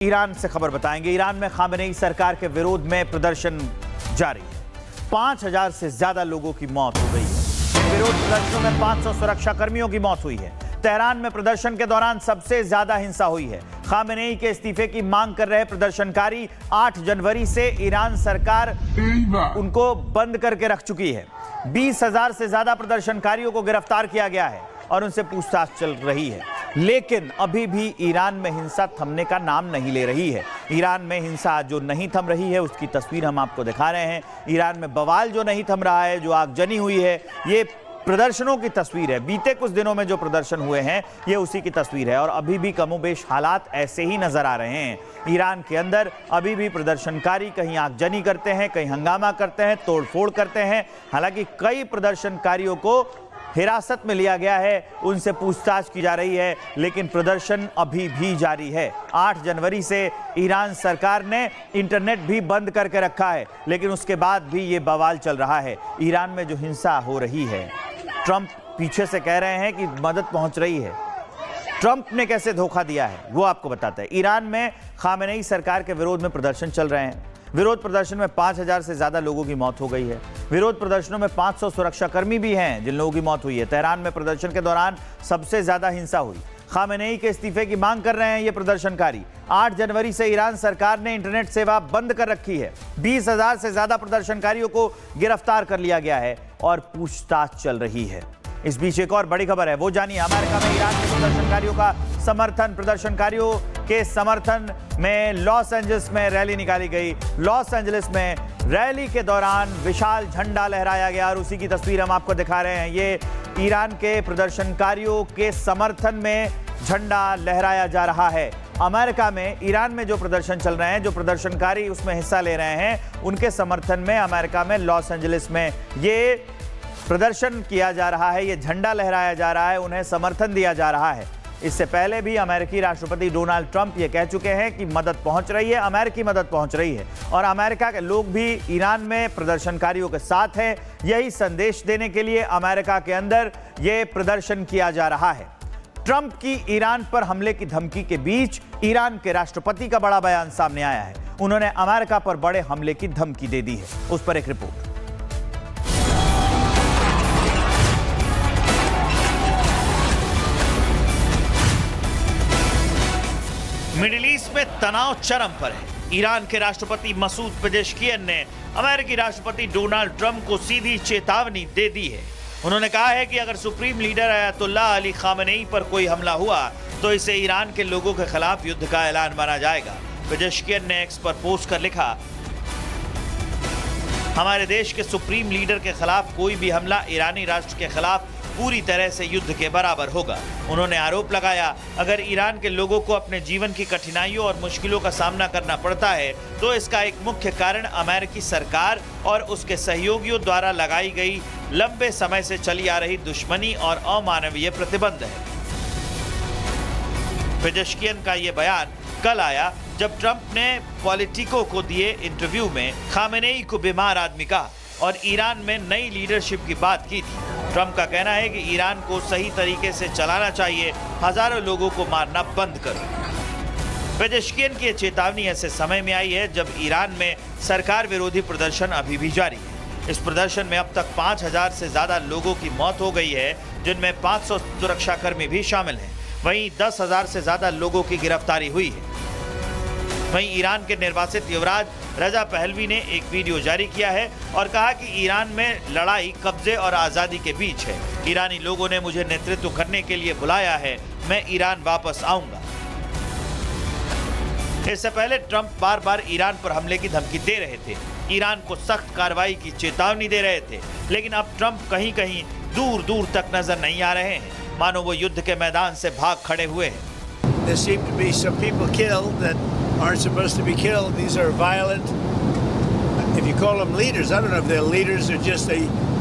Iran से खबर बताएंगे। ईरान में खामेनेई सरकार के विरोध में प्रदर्शन जारी है। 5000 से ज्यादा लोगों की मौत हो गई है। विरोध प्रदर्शनों में 500 सुरक्षा कर्मियों की मौत हुई है। तेहरान में प्रदर्शन के दौरान सबसे ज्यादा हिंसा हुई है। खामेनेई के इस्तीफे की मांग कर रहे प्रदर्शनकारी 8 जनवरी से ईरान सरकार उनको बंद करके रख चुकी है। 20,000 से ज्यादा प्रदर्शनकारियों को गिरफ्तार किया गया है और उनसे पूछताछ चल रही है, लेकिन अभी भी ईरान में हिंसा थमने का नाम नहीं ले रही है। ईरान में हिंसा जो नहीं थम रही है उसकी तस्वीर हम आपको दिखा रहे हैं। ईरान में बवाल जो नहीं थम रहा है, जो आगजनी हुई है, ये प्रदर्शनों की तस्वीर है। बीते कुछ दिनों में जो प्रदर्शन हुए हैं ये उसी की तस्वीर है और अभी भी कमोबेश हालात ऐसे ही नजर आ रहे हैं। ईरान के अंदर अभी भी प्रदर्शनकारी कहीं आगजनी करते हैं, कहीं हंगामा करते हैं, तोड़फोड़ करते हैं। हालांकि कई प्रदर्शनकारियों को हिरासत में लिया गया है, उनसे पूछताछ की जा रही है, लेकिन प्रदर्शन अभी भी जारी है। 8 जनवरी से ईरान सरकार ने इंटरनेट भी बंद करके रखा है, लेकिन उसके बाद भी ये बवाल चल रहा है। ईरान में जो हिंसा हो रही है, ट्रंप पीछे से कह रहे हैं कि मदद पहुंच रही है। ट्रंप ने कैसे धोखा दिया है वो आपको बताते हैं। ईरान में खामेनेई सरकार के विरोध में प्रदर्शन चल रहे हैं। विरोध प्रदर्शन में 5000 से ज्यादा लोगों की मौत हो गई है। विरोध प्रदर्शनों में 500 सुरक्षाकर्मी भी हैं जिन लोगों की मौत हुई है। तेहरान में प्रदर्शन के दौरान सबसे ज्यादा हिंसा हुई। खामेनेई के इस्तीफे की मांग कर रहे हैं ये प्रदर्शनकारी। 8 जनवरी से ईरान सरकार ने इंटरनेट सेवा बंद कर रखी है। 20,000 से ज्यादा प्रदर्शनकारियों को गिरफ्तार कर लिया गया है और पूछताछ चल रही है। इस बीच एक और बड़ी खबर है, वो जानिए। अमेरिका में ईरान के प्रदर्शनकारियों का समर्थन, प्रदर्शनकारियों के समर्थन में लॉस एंजल्स में रैली निकाली गई। लॉस एंजल्स में रैली के दौरान विशाल झंडा लहराया गया और उसी की तस्वीर हम आपको दिखा रहे हैं। ये ईरान के प्रदर्शनकारियों के समर्थन में झंडा लहराया जा रहा है। अमेरिका में ईरान में जो प्रदर्शन चल रहे हैं, जो प्रदर्शनकारी उसमें हिस्सा ले रहे हैं, उनके समर्थन में अमेरिका में लॉस एंजल्स में ये प्रदर्शन किया जा रहा है, ये झंडा लहराया जा रहा है, उन्हें समर्थन दिया जा रहा है। इससे पहले भी अमेरिकी राष्ट्रपति डोनाल्ड ट्रंप ये कह चुके हैं कि मदद पहुंच रही है, अमेरिकी मदद पहुंच रही है और अमेरिका के लोग भी ईरान में प्रदर्शनकारियों के साथ हैं। यही संदेश देने के लिए अमेरिका के अंदर ये प्रदर्शन किया जा रहा है। ट्रंप की ईरान पर हमले की धमकी के बीच ईरान के राष्ट्रपति का बड़ा बयान सामने आया है। उन्होंने अमेरिका पर बड़े हमले की धमकी दे दी है। उस पर एक रिपोर्ट। मिडिल ईस्ट में तनाव चरम पर है। ईरान के राष्ट्रपति मसूद पेजेश्कियन ने अमेरिकी राष्ट्रपति डोनाल्ड ट्रंप को सीधी चेतावनी दे दी है। उन्होंने कहा है कि अगर supreme leader Ayatollah Ali Khamenei पर कोई हमला हुआ तो इसे ईरान के लोगों के खिलाफ युद्ध का ऐलान माना जाएगा। पेजेश्कियन ने एक्स पर पोस्ट कर लिखा, हमारे देश के सुप्रीम लीडर के खिलाफ कोई भी हमला ईरानी राष्ट्र के खिलाफ पूरी तरह से युद्ध के बराबर होगा। उन्होंने आरोप लगाया, अगर ईरान के लोगों को अपने जीवन की कठिनाइयों और मुश्किलों का सामना करना पड़ता है तो इसका एक मुख्य कारण अमेरिकी सरकार और उसके सहयोगियों द्वारा लगाई गई लंबे समय से चली आ रही दुश्मनी और अमानवीय प्रतिबंध है। पेजेश्कियन का यह बयान कल आया जब ट्रंप ने पॉलिटिको को दिए इंटरव्यू में खामेनेई को बीमार आदमी कहा और ईरान में नई लीडरशिप की बात की थी। ट्रंप का कहना है कि ईरान को सही तरीके से चलाना चाहिए, हजारों लोगों को मारना बंद करो। पेजेश्कियन की चेतावनी ऐसे समय में आई है जब ईरान में सरकार विरोधी प्रदर्शन अभी भी जारी है। इस प्रदर्शन में अब तक 5000 से ज्यादा लोगों की मौत हो गई है, जिनमें 500 सुरक्षाकर्मी भी शामिल हैं। वहीं 10,000 से ज्यादा लोगों की गिरफ्तारी हुई है। वहीं ईरान के निर्वासित युवराज रजा पहलवी ने एक वीडियो जारी किया है और कहा कि ईरान में लड़ाई कब्जे और आज़ादी के बीच है। ईरानी लोगों ने मुझे नेतृत्व करने के लिए बुलाया है, मैं ईरान वापस आऊंगा। इससे पहले ट्रंप बार बार ईरान पर हमले की धमकी दे रहे थे, ईरान को सख्त कार्रवाई की चेतावनी दे रहे थे, लेकिन अब ट्रंप कहीं कहीं दूर दूर तक नजर नहीं आ रहे हैं, मानो वो युद्ध के मैदान से भाग खड़े हुए हैं। There seem to be some people killed that aren't supposed to be killed. These are violent. If you call them leaders, I don't know if they're leaders or just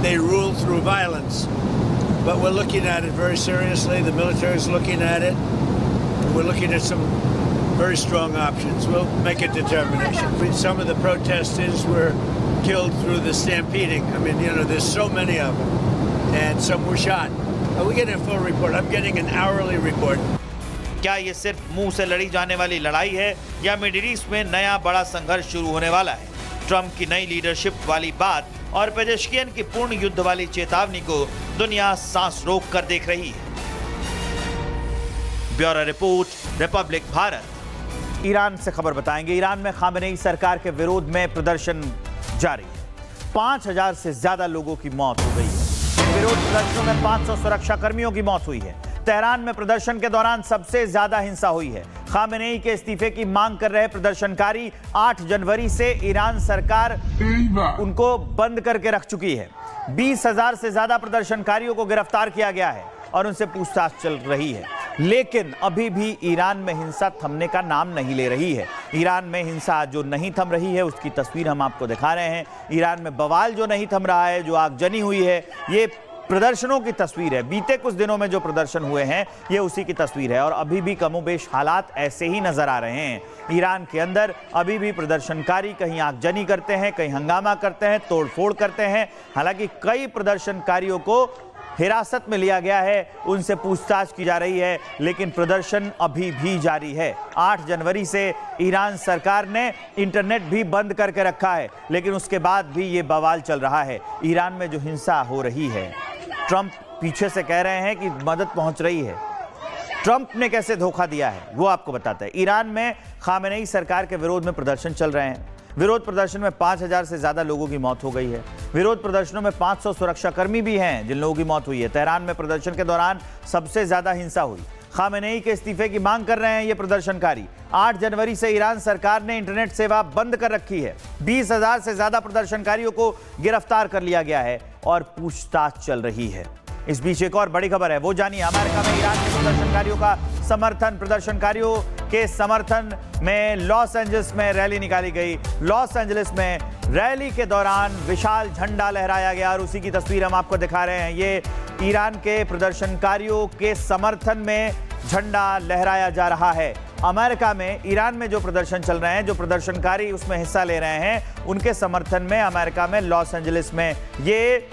they rule through violence. But we're looking at it very seriously. The military is looking at it. We're looking at some very strong options. We'll make a determination. Some of the protesters were killed through the stampeding. I mean, you know, there's so many of them. And some were shot. We get a full report. I'm getting an hourly report. क्या ये सिर्फ मुंह से लड़ी जाने वाली लड़ाई है या मिडिल ईस्ट में नया बड़ा संघर्ष शुरू होने वाला है? ट्रंप की नई लीडरशिप वाली बात और पेजेश्कियन की पूर्ण युद्ध वाली चेतावनी को दुनिया सांस रोक कर देख रही है। Bureau report, Republic Bharat. Iran से खबर बताएंगे। ईरान में खामेनेई सरकार के विरोध में प्रदर्शन जारी है। 5000 से ज्यादा लोगों की मौत हो गई है। विरोध प्रदर्शनों में 500 सुरक्षा कर्मियों की मौत हुई है। तेहरान में प्रदर्शन के दौरान सबसे ज्यादा हिंसा हुई है। खामेनेई के इस्तीफे की मांग कर रहे प्रदर्शनकारी 8 जनवरी से ईरान सरकार उनको बंद करके रख चुकी है। 20,000 से ज्यादा प्रदर्शनकारियों को गिरफ्तार किया गया है और उनसे पूछताछ चल रही है। लेकिन अभी भी ईरान में हिंसा थमने का नाम नहीं ले रही है। ईरान में हिंसा जो नहीं थम रही है उसकी तस्वीर हम आपको दिखा रहे हैं। ईरान में बवाल जो नहीं थम रहा है, जो आगजनी हुई है, ये प्रदर्शनों की तस्वीर है। बीते कुछ दिनों में जो प्रदर्शन हुए हैं ये उसी की तस्वीर है और अभी भी कमोबेश हालात ऐसे ही नजर आ रहे हैं। ईरान के अंदर अभी भी प्रदर्शनकारी कहीं आगजनी करते हैं, कहीं हंगामा करते हैं, तोड़फोड़ करते हैं। हालांकि कई प्रदर्शनकारियों को हिरासत में लिया गया है, उनसे पूछताछ की जा रही है, लेकिन प्रदर्शन अभी भी जारी है। 8 जनवरी से ईरान सरकार ने इंटरनेट भी बंद करके रखा है, लेकिन उसके बाद भी ये बवाल चल रहा है। ईरान में जो हिंसा हो रही है, ट्रंप पीछे से कह रहे हैं कि मदद पहुंच रही है। ट्रंप ने कैसे धोखा दिया है वो आपको बताते हैं। ईरान में खामेनेई सरकार के विरोध में प्रदर्शन चल रहे हैं। विरोध प्रदर्शन में 5000 से ज्यादा लोगों की मौत हो गई है। विरोध प्रदर्शनों में 500 सुरक्षाकर्मी भी हैं जिन लोगों की मौत हुई है। तेहरान में प्रदर्शन के दौरान सबसे ज्यादा हिंसा हुई। खामेनेई के इस्तीफे की मांग कर रहे हैं ये प्रदर्शनकारी। 8 जनवरी से ईरान सरकार ने इंटरनेट सेवा बंद कर रखी है। 20,000 से ज्यादा प्रदर्शनकारियों को गिरफ्तार कर लिया गया है और पूछताछ चल रही है। इस बीच एक और बड़ी खबर है, वो जानिए। अमेरिका में ईरान के प्रदर्शनकारियों का समर्थन, प्रदर्शनकारियों के समर्थन में लॉस एंजल्स में रैली निकाली गई। लॉस एंजल्स में रैली के दौरान विशाल झंडा लहराया गया और उसी की तस्वीर हम आपको दिखा रहे हैं। ये ईरान के प्रदर्शनकारियों के समर्थन में झंडा लहराया जा रहा है। अमेरिका में ईरान में जो प्रदर्शन चल रहे हैं, जो प्रदर्शनकारी उसमें हिस्सा ले रहे हैं, उनके समर्थन में अमेरिका में लॉस एंजलिस में ये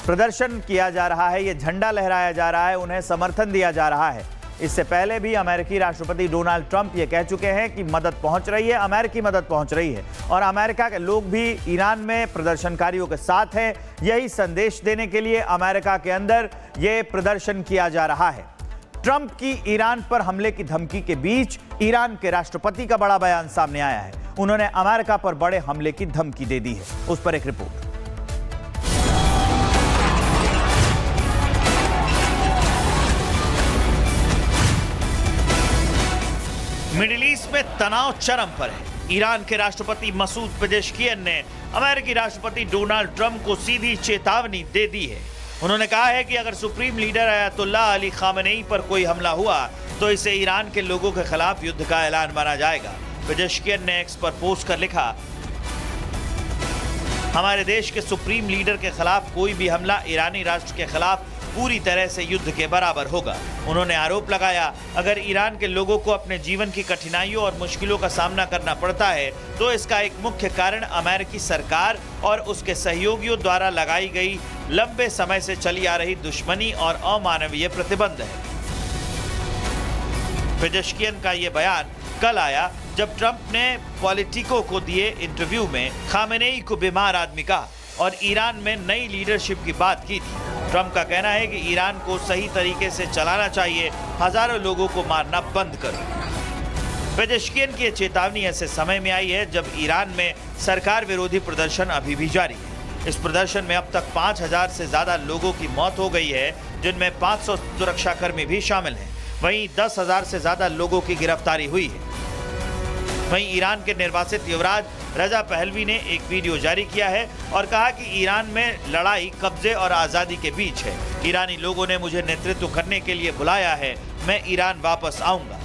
प्रदर्शन किया जा रहा है, ये झंडा लहराया जा रहा है, उन्हें समर्थन दिया जा रहा है। इससे पहले भी अमेरिकी राष्ट्रपति डोनाल्ड ट्रंप ये कह चुके हैं कि मदद पहुंच रही है, अमेरिकी मदद पहुंच रही है और अमेरिका के लोग भी ईरान में प्रदर्शनकारियों के साथ हैं। यही संदेश देने के लिए अमेरिका के अंदर ये प्रदर्शन किया जा रहा है। ट्रंप की ईरान पर हमले की धमकी के बीच ईरान के राष्ट्रपति का बड़ा बयान सामने आया है। उन्होंने अमेरिका पर बड़े हमले की धमकी दे दी है। उस पर एक रिपोर्ट। मिडिल ईस्ट में तनाव चरम पर है। ईरान के राष्ट्रपति मसूद पेजेश्कियन ने अमेरिकी राष्ट्रपति डोनाल्ड ट्रंप को सीधी चेतावनी दे दी है। उन्होंने कहा है कि अगर supreme leader Ayatollah Ali Khamenei पर कोई हमला हुआ तो इसे ईरान के लोगों के खिलाफ युद्ध का ऐलान माना जाएगा। पेजेश्कियन ने एक्स पर पोस्ट कर लिखा, हमारे देश के सुप्रीम लीडर के खिलाफ कोई भी हमला ईरानी राष्ट्र के खिलाफ पूरी तरह से युद्ध के बराबर होगा। उन्होंने आरोप लगाया, अगर ईरान के लोगों को अपने जीवन की कठिनाइयों और मुश्किलों का सामना करना पड़ता है तो इसका एक मुख्य कारण अमेरिकी सरकार और उसके सहयोगियों द्वारा लगाई गई लंबे समय से चली आ रही दुश्मनी और अमानवीय प्रतिबंध है। पेजेश्कियन का ये बयान कल आया जब ट्रंप ने पॉलिटिको को दिए इंटरव्यू में खामेनेई को बीमार आदमी कहा और ईरान में नई लीडरशिप की बात की थी। ट्रंप का कहना है कि ईरान को सही तरीके से चलाना चाहिए, हजारों लोगों को मारना बंद करो। पेजेश्कियन की चेतावनी ऐसे समय में आई है जब ईरान में सरकार विरोधी प्रदर्शन अभी भी जारी है। इस प्रदर्शन में अब तक 5000 से ज्यादा लोगों की मौत हो गई है, जिनमें 500 सुरक्षाकर्मी भी शामिल हैं। वहीं 10,000 से ज्यादा लोगों की गिरफ्तारी हुई है। वहीं ईरान के निर्वासित युवराज रजा पहलवी ने एक वीडियो जारी किया है और कहा कि ईरान में लड़ाई कब्जे और आज़ादी के बीच है। ईरानी लोगों ने मुझे नेतृत्व करने के लिए बुलाया है, मैं ईरान वापस आऊंगा।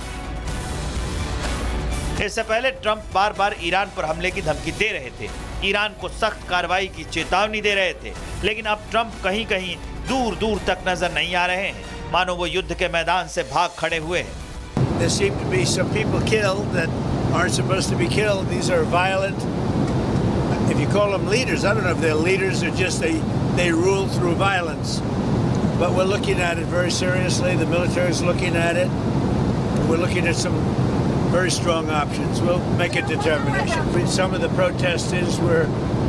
इससे पहले ट्रंप बार बार ईरान पर हमले की धमकी दे रहे थे, ईरान को सख्त कार्रवाई की चेतावनी दे रहे थे, लेकिन अब ट्रंप कहीं कहीं दूर दूर तक नजर नहीं आ रहे हैं, मानो वो युद्ध के मैदान से भाग खड़े हुए हैं। There seem to be some people killed that aren't supposed to be killed. These are violent. If you call them leaders, I don't know if they're leaders or just they rule through violence. But we're looking at it very seriously. The military is looking at it. we're looking at some very strong options. We'll make a determination. Some of the protesters were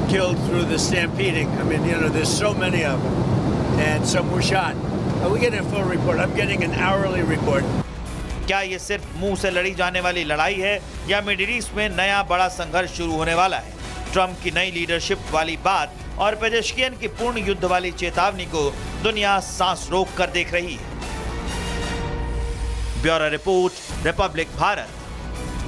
killed through the stampeding. I mean, there's so many of them, and some were shot. We get a full report. I'm getting an hourly report. क्या ये सिर्फ मुंह से लड़ी जाने वाली लड़ाई है या मिडिल ईस्ट में नया बड़ा संघर्ष शुरू होने वाला है? ट्रंप की नई लीडरशिप वाली बात और पेजेश्कियन की पूर्ण युद्ध वाली चेतावनी को दुनिया सांस रोक कर देख रही है। Bureau report, Republic Bharat.